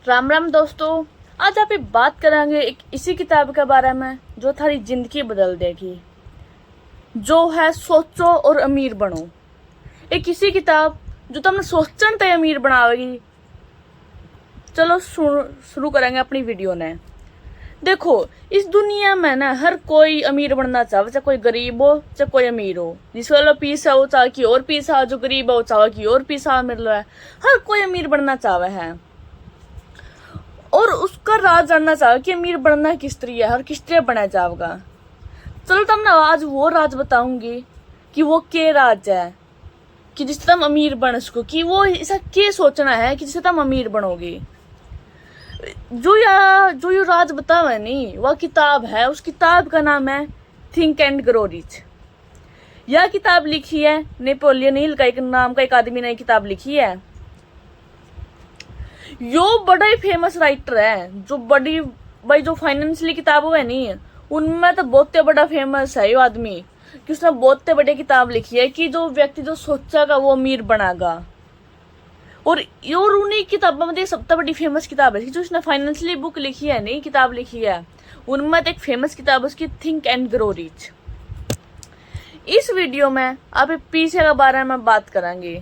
राम राम दोस्तों। आज आप बात करेंगे एक इसी किताब के बारे में जो थारी जिंदगी बदल देगी, जो है सोचो और अमीर बनो। एक इसी किताब जो तुमने सोचने ते अमीर बनावेगी। चलो शुरू करेंगे अपनी वीडियो ने। देखो, इस दुनिया में ना हर कोई अमीर बनना चाहे, चाहे कोई गरीब हो चाहे कोई अमीर हो। जिस वाला पीसा हो चाहे की और पीसा, जो गरीब हो चाहे की और पीसा मिल रहा है। हर कोई अमीर बनना चाहे है और उसका राज जानना चाहे कि अमीर बनना किस तरह है और किस तरह बना जाएगा। चलो तुमने आज वो राज बताऊंगी कि वो क्या राज है कि जिससे तुम अमीर बन सको, कि वो ऐसा क्या सोचना है कि जिससे तुम अमीर बनोगे। जो ये राज बतावा नहीं, वह किताब है। उस किताब का नाम है थिंक एंड ग्रो रिच। यह किताब लिखी है नेपोलियन हिल का एक नाम का एक आदमी ने किताब लिखी है। यो बड़ा ही फेमस राइटर है। जो बड़ी भाई जो फाइनेंशियली किताब है नहीं, उनमें तो बहुत बड़ा फेमस है यो आदमी, कि उसने बहुत बड़ी किताब लिखी है कि जो व्यक्ति जो सोचेगा वो अमीर बनागा। और उन्हीं किताबों में सबसे बड़ी फेमस किताब है जो उसने फाइनेंशियली बुक लिखी है नहीं, किताब लिखी है, उनमें एक फेमस किताब है उसकी थिंक एंड ग्रो रिच। इस वीडियो में आप पीछे के बारे में बात करेंगे।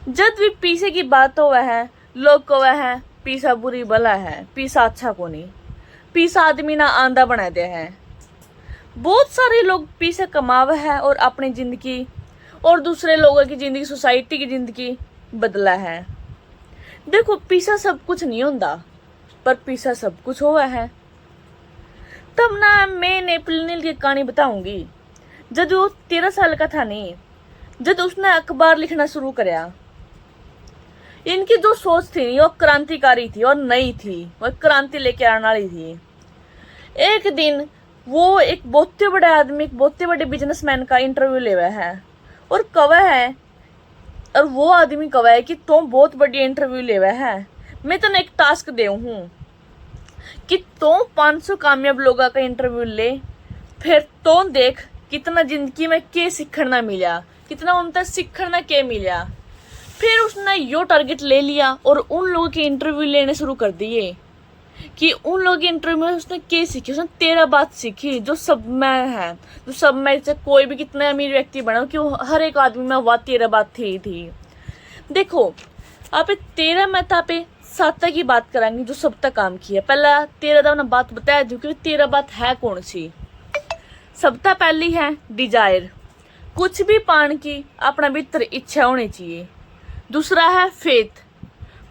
जब भी पीछे की बात हो है, लोग को है पीसा बुरी भला है, पीसा अच्छा को नहीं, पीसा आदमी ना आंधा बना दे है। बहुत सारे लोग पीसे कमावे है और अपनी जिंदगी और दूसरे लोगों की जिंदगी, सोसाइटी की जिंदगी बदला है। देखो, पीसा सब कुछ नहीं होता, पर पीसा सब कुछ हुआ है। तब ना मैं नेपोलियन की कहानी बताऊंगी। जब वो 13 साल का था नहीं, जब उसने अखबार लिखना शुरू कराया। इनकी जो सोच थी वो क्रांतिकारी थी और नई थी, वह क्रांति लेके आने वाली थी। एक दिन वो एक बहुत बड़े आदमी, एक बहुत बड़े बिजनेसमैन का इंटरव्यू ले हुआ है और कवा है, और वो आदमी कवा है कि तुम बहुत बड़ी इंटरव्यू ले हुआ है, मैं तो एक टास्क दे हूं कि तुम 500 कामयाब लोगों का इंटरव्यू ले, फिर तुम देख कितना जिंदगी में क्या सीखना मिला, कितना उनका सीखना क्या मिला। फिर उसने यो टारगेट ले लिया और उन लोगों के इंटरव्यू लेने शुरू कर दिए कि उन लोगों के इंटरव्यू में उसने क्या सीखी। उसने 13 बात सीखी जो सब में है, जो सब में से कोई भी कितने अमीर व्यक्ति बना, क्यों हर एक आदमी में वह 13 बात थी। देखो, आप 13 में तो आप 7 की बात कराएंगे जो सब तक काम किया। पहला 13 का बात बताया जो कि 13 बात है कौन सी। सबसे पहली है डिजायर, कुछ भी पाने की अपना भीतर इच्छा होनी चाहिए। दूसरा है फेथ,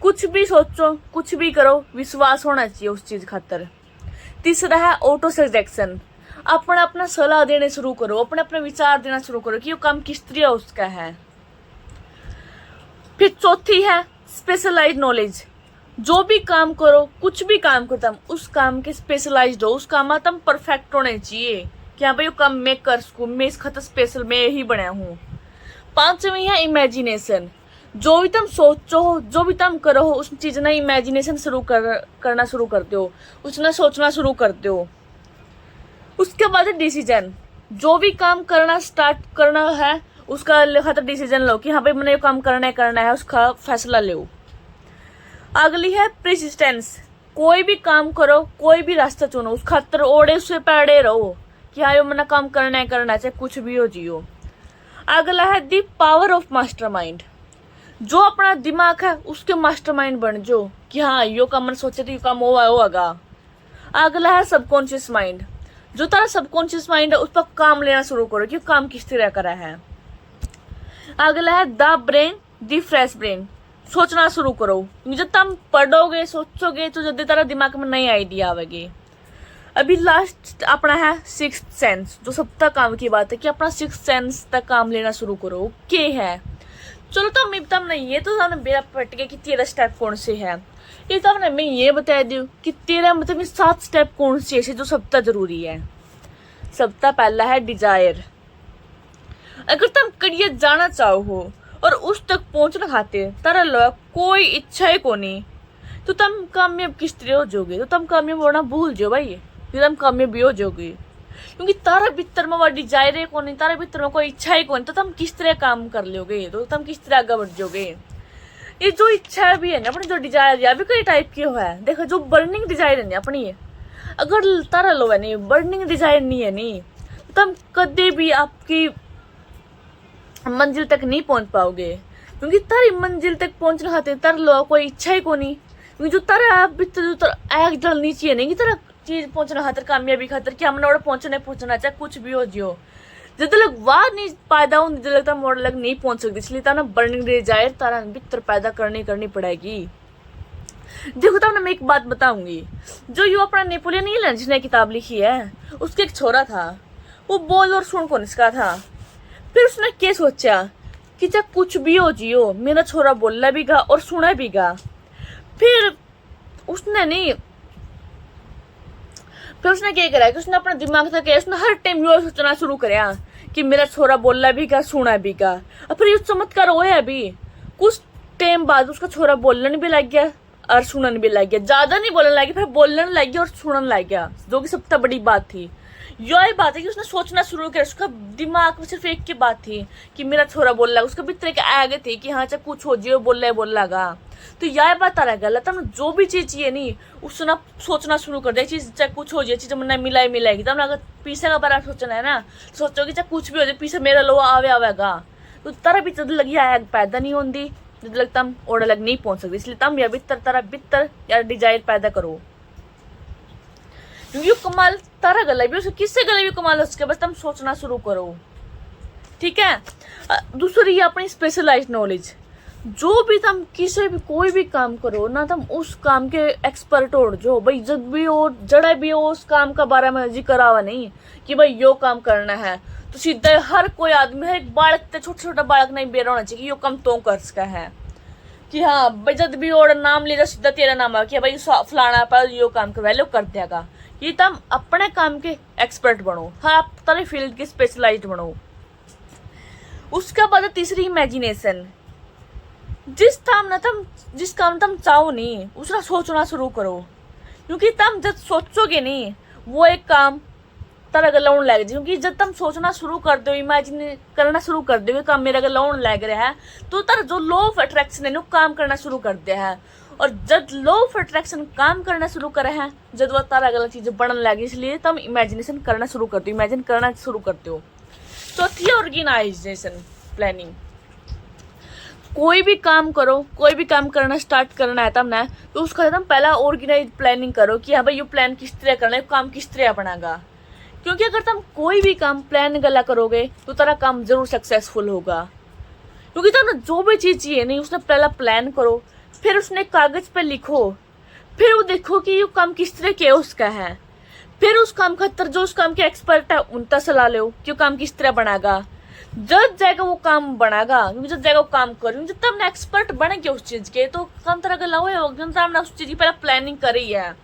कुछ भी सोचो कुछ भी करो विश्वास होना चाहिए उस चीज खातर। तीसरा है ऑटो सजेक्शन, अपना सलाह देने शुरू करो, अपने विचार देना शुरू करो कि वो काम किस तरह उसका है। फिर चौथी है स्पेशलाइज नॉलेज, जो भी काम करो, कुछ भी काम करो तुम उस काम के स्पेशलाइज्ड हो, उस काम में तुम परफेक्ट होने चाहिए कि हाँ भाई वो काम मैं कर सकूं, मैं इस खातर स्पेशल मैं ही बना हूँ। पांचवी है इमेजिनेशन, जो भी तुम सोचो हो, जो भी तुम करो हो, उस चीज ना इमेजिनेशन करना शुरू करते हो, उसने सोचना शुरू करते हो। उसके बाद डिसीजन, जो भी काम करना स्टार्ट करना है उसका खातर डिसीजन लो कि हाँ भाई मैंने ये काम करना है, उसका फैसला लो। अगली है प्रेसिस्टेंस, कोई भी काम करो, कोई भी रास्ता चुनो, उस खातर ओढ़े से पैड़े रहो कि हाँ ये मैंने काम करना है, चाहे कुछ भी हो जियो। अगला है दी पावर ऑफ मास्टरमाइंड, जो अपना दिमाग है उसके मास्टरमाइंड बन जो कि हाँ यो काम मैंने सोचे तो ये काम होगा। अगला है सबकॉन्शियस माइंड, जो तारा सबकॉन्शियस माइंड है उस पर काम लेना शुरू करो कि काम किस तरह करा है। अगला है the brain the fresh brain, सोचना शुरू करो, जब तुम पढ़ोगे सोचोगे तो जल्दी तारा दिमाग में नई आइडिया आवेगी। अभी लास्ट अपना है सिक्स्थ सेंस, जो सब तक काम की बात है कि अपना सिक्स्थ सेंस तक काम लेना शुरू करो। क्या है, चलो तब नहीं, ये तो हमने बेरा पट गया कि 13 स्टेप कौन से है। ये तो हमने मैं ये बता दूं कि 13 मतलब 7 स्टेप कौन से ऐसे जो सबसे जरूरी है। सबसे पहला है डिजायर, अगर तुम करियर जाना चाहो हो और उस तक पहुंचना खाते तारा लोग कोई इच्छा ही को नहीं, तो तुम कामयाब किस तरह हो जाओगे। तो तुम कामयाब होना भूल जाओ भाई, तुम कामयाब भी हो जाओगे, क्योंकि तारा भीतर में वो डिजायर है को नहीं, तारा भीतर में कोई इच्छा ही को नहीं, तो तुम किस तरह काम कर लोगे, तो तुम किस तरह आगे बढ़ जाओगे। ये जो इच्छा भी है ना अपनी, जो डिजायर या भी कई टाइप की है। देखो जो बर्निंग डिजायर है ना अपनी, अगर तारा लो है नहीं, बर्निंग डिजायर नहीं है नहीं, तो हम कभी भी आपकी मंजिल तक नहीं पहुंच पाओगे। क्योंकि तारी मंजिल तक पहुंचना खाते तार लो कोई इच्छा ही को नहीं। क्योंकि जो तारा जो तारा एक जल नीचे है नहीं कि तारा चीज पहुंचना खातर, कामयाबी खातर कि हमने पहुंचना चाहे कुछ भी हो जियो, जब तक वाह नहीं पैदा हो जब तक मोड़ लग नहीं पहुंच सकती। इसलिए तारा बर्निंग डिजायर तारा भीतर पैदा करनी पड़ेगी। देखो तो मैं एक बात बताऊंगी, जो यू अपना नेपोलियन हिल है जिसने किताब लिखी है, उसके एक छोरा था, वो बोल और सुन को निसका था। फिर उसने क्या सोचा कि चाहे कुछ भी हो जियो, मेरा छोरा बोलना भी गा और सुना भी गा। फिर उसने नहीं, फिर उसने क्या करा कि उसने अपने दिमाग तक उसने हर टाइम यो सोचना शुरू कराया कि मेरा छोरा बोलना भी गा सुना भी गा। और फिर ये चमत्कार होया अभी कुछ टाइम बाद उसका छोरा बोलने भी लग गया और सुनने भी लग गया। ज्यादा नहीं बोलने लग गया, फिर बोलने लग गया और सुनने लग गया, जो कि सबसे बड़ी बात थी। यही बात है कि उसने सोचना शुरू किया, उसका दिमाग में सिर्फ एक की बात थी कि मेरा छोरा बोल रहा है। उसके भीतर के आगे थे कि हाँ चाहे कुछ हो जियो बोल लगा। तो यह बात आ रहा गलत है। जो भी चीज चाहिए नहीं उसने सोचना शुरू कर दिया, चीज चाहे कुछ हो जाए, चीज मैंने मिलेगी। तब अगर पीछे का बारे में सोचना है ना, सोचो कि चाहे कुछ भी हो जाए पीछे मेरा लो आवेगा, तो तारा भी जद लगी आग पैदा नहीं होती, जब लग तम ओढ़ लग नहीं पहुंच सकती। इसलिए तम या बितर या डिजायर पैदा करो। क्योंकि कमाल तारा गला भी उसके किससे गले भी कमाल उसके, बस तुम सोचना शुरू करो। ठीक है। दूसरी अपनी स्पेशलाइज्ड नॉलेज, जो भी तुम किसी भी कोई भी काम करो ना, तुम उस काम के एक्सपर्ट हो जो भाई, जब भी हो जड़ा भी हो उस काम का बारे में जिक्र आवा नहीं कि भाई यो काम करना है तो सीधा हर कोई आदमी, हर एक बालक छोटा बालक नहीं बेरा होना चाहिए कि यो काम तो कर सका है कि हाँ भाई जब भी और नाम ले सीधा तेरा नाम आ कि भाई फलाना पर यो काम कर वैल्यू कर देगा। ये तुम अपने काम के एक्सपर्ट बनो, हर आप तरह फील्ड के स्पेशलाइज्ड बनो। उसके बाद तीसरी इमेजिनेशन, जिस काम तुम चाहो नहीं उसका सोचना शुरू करो। क्योंकि तुम जब सोचोगे नहीं वो एक काम तरह लौन लग जाए। क्योंकि जब तुम सोचना शुरू कर दो, इमेजिन करना शुरू कर दो काम मेरा लौन लग रहा है, तो तर जो लॉ ऑफ अट्रैक्शन है वो काम करना शुरू कर दिया है। और जब लॉ ऑफ अट्रैक्शन काम करना शुरू करे हैं, जब वह तारा गलत चीजें बनने लगी, इसलिए तुम इमेजिनेशन करना शुरू करते हो, इमेजिन करना शुरू करते हो। चौथी ऑर्गेनाइजेशन प्लानिंग, कोई भी काम करो, कोई भी काम करना स्टार्ट करना है तुमने, तो उसका तुम पहला ऑर्गेनाइज प्लानिंग करो कि हाँ भाई ये प्लान किस तरह करना है, काम किस तरह अपनागा। क्योंकि अगर तुम कोई भी काम प्लान गला करोगे तो तेरा काम जरूर सक्सेसफुल होगा। क्योंकि तुम जो भी चीज चाहिए नहीं उसने पहला प्लान करो, फिर उसने कागज पे लिखो, फिर वो देखो कि ये काम किस तरह के उसका है, फिर उस काम खातर जो उस काम के एक्सपर्ट है उनका सलाह लो कि काम किस तरह बनागा। जब जाएगा वो काम बनागा, जब जाएगा वो काम करो, जब तब एक्सपर्ट बनेंगे उस चीज के, तो काम तरह का लाओ है उस चीज की पहले प्लानिंग करी है,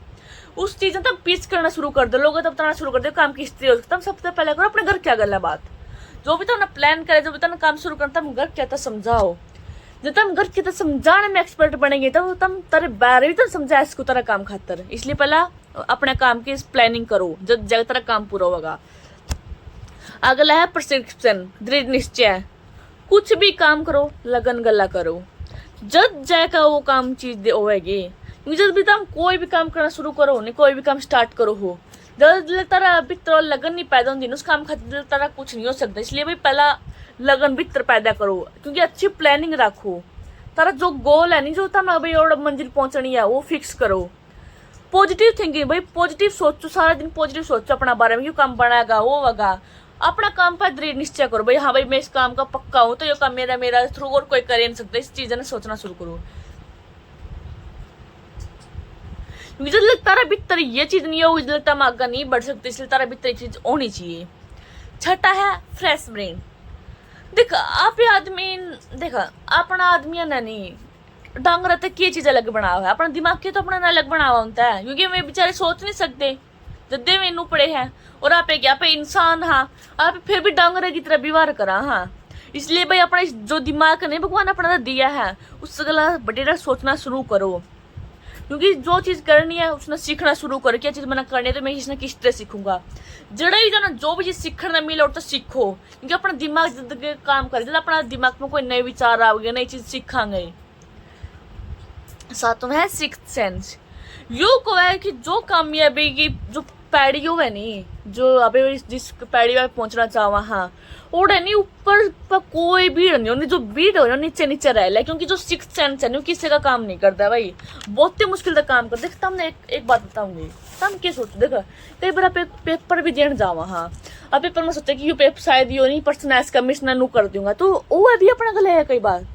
उस चीज में तब पीच करना शुरू कर दो, लोग तब करना शुरू कर दो काम किस तरह। तब सबसे पहले करो अपने घर क्या गला बात, जो भी तुमने प्लान करे, जो भी तुमने काम शुरू करना, तुम घर क्या था समझाओ। जब तुम घर की तरह समझाने में एक्सपर्ट बनेंगे तब तुम तेरे बारे भी तुम समझा इसको तरह काम खातर। इसलिए पहला अपने काम की प्लानिंग करो, जब जगह तरह काम पूरा होगा। अगला है प्रिस्क्रिप्शन, दृढ़ निश्चय, कुछ भी काम करो लगन गला करो, जब जाएगा वो काम चीज होगी। जब भी तुम कोई भी काम करना शुरू करो नहीं, कोई भी काम स्टार्ट करो हो, जब तारा भीतर लगन नहीं पैदा होती उस काम खातिर तारा कुछ नहीं हो सकता। इसलिए भाई पहला लगन भीतर पैदा करो, क्योंकि अच्छी प्लानिंग रखो। तारा जो गोल है नहीं, जो तुम भाई और मंजिल पहुंचनी है वो फिक्स करो। पॉजिटिव थिंकिंग, भाई पॉजिटिव सोचो, सारा दिन पॉजिटिव सोचो अपना बारे में, क्यों काम बनाएगा वो होगा। अपना काम पर दृढ़ निश्चय करो, भाई हाँ भाई मैं इस काम का पक्का हूं, तो ये काम मेरा थ्रू और कोई कर नहीं सकता। इस चीज ने सोचना शुरू करो, क्योंकि जो तारा भीतर ये चीज नहीं होगी जो तुम आगे नहीं बढ़ सकते। इसलिए तारा भीतर ये चीज होनी चाहिए। छठा है फ्रेश ब्रेन। देखा आप आदमी, देखा अपना आदमी है ना नहीं डांग रहता क्या चीज अलग बना हुआ है, अपना दिमाग के तो अपना अलग बना हुआ होता है। क्योंकि वे बेचारे सोच नहीं सकते, जद्दे में पड़े हैं और आप क्या पे इंसान, हाँ आप फिर भी डांगरे की तरह व्यवहार करा। हाँ इसलिए भाई अपना जो दिमाग नहीं भगवान अपना दिया है उससे गला बटेरा सोचना शुरू करो। क्योंकि जो चीज करनी है उसने सीखना शुरू करो, क्या चीज मैंने करनी है तो मैं इसने किस तरह सीखूंगा। जड़ा ही जाना जो भी चीज सीखने मिले और तो सीखो, क्योंकि अपना दिमाग काम करे, जब अपना दिमाग में कोई नए विचार आओगे, नई चीज सीखांगे। सातवां है सिक्स्थ सेंस। यो को है कि जो कामयाबी की जो पैड़ी हो है नी, जो अभी जिस पैड़ी में पहुंचना चाहवा हाँ ओडे नी ऊपर पर कोई भीड़ नहीं होनी, जो भीड़ हो नीचे नीचे रह ले, क्योंकि जो सिक्स्थ सेंस है नी किसी का काम नहीं करता भाई, बहुत ही मुश्किल तक काम करता। देख तुमने एक बात बताऊंगी, तुम क्या सोचो, देखो कई बार पेपर भी देने जावा हाँ, अब पेपर में सोचा कि ये पेपर शायद यो नहीं पर्सन कमिश्नर नु कर दूंगा, तो वो भी अपना गला है कई बार,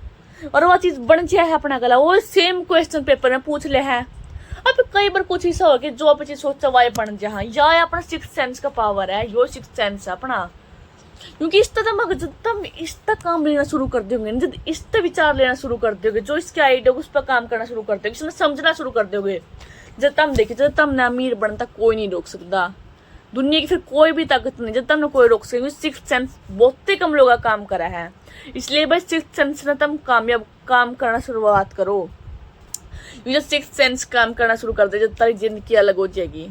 और वो चीज बन जाए है अपना गला, वो सेम क्वेश्चन पेपर में पूछ ले है। अब कई बार कुछ ऐसा हो कि जो आप चीज सोचा वाय बन जाए, या अपना सिक्स्थ सेंस का पावर है, यो सिक्स्थ सेंस है अपना, क्योंकि इस तरह जब तुम इस तक काम लेना शुरू कर दोगे, जब इस तक विचार लेना शुरू कर दोगे, जो इसके आइडिया उस पर काम करना शुरू कर दोगे, इसमें समझना शुरू कर दोगे, जब तुम देखिए जब तुमने अमीर बनता कोई नहीं रोक सकता, दुनिया की फिर कोई भी ताकत नहीं जब तुमने कोई रोक सके। सिक्स्थ सेंस बहुत ही कम लोगों का काम करा है, इसलिए भाई सिक्स्थ सेंस ने तुम कामयाब काम करना शुरुआत करो। ये जो सिक्स्थ सेंस काम करना शुरू कर दे, जब तारी जिंदगी अलग हो जाएगी।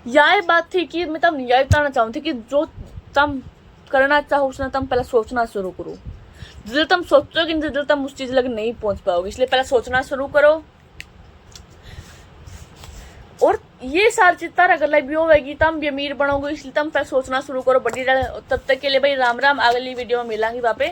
यह बात थी कि मैं तुम यह बताना चाहूँ थी कि जो तुम करना चाहो उसने तुम पहले सोचना शुरू करो, जब तुम सोचोगे जब तुम उस चीज लग नहीं पहुंच पाओगे, इसलिए पहले सोचना शुरू करो। और ये सारी चीज तारा गला भी होगी, तुम भी अमीर बनोगे, इसलिए तुम पहले सोचना शुरू करो बड़ी। तब तक के लिए भाई राम राम, अगली वीडियो में मिलेंगे वापे।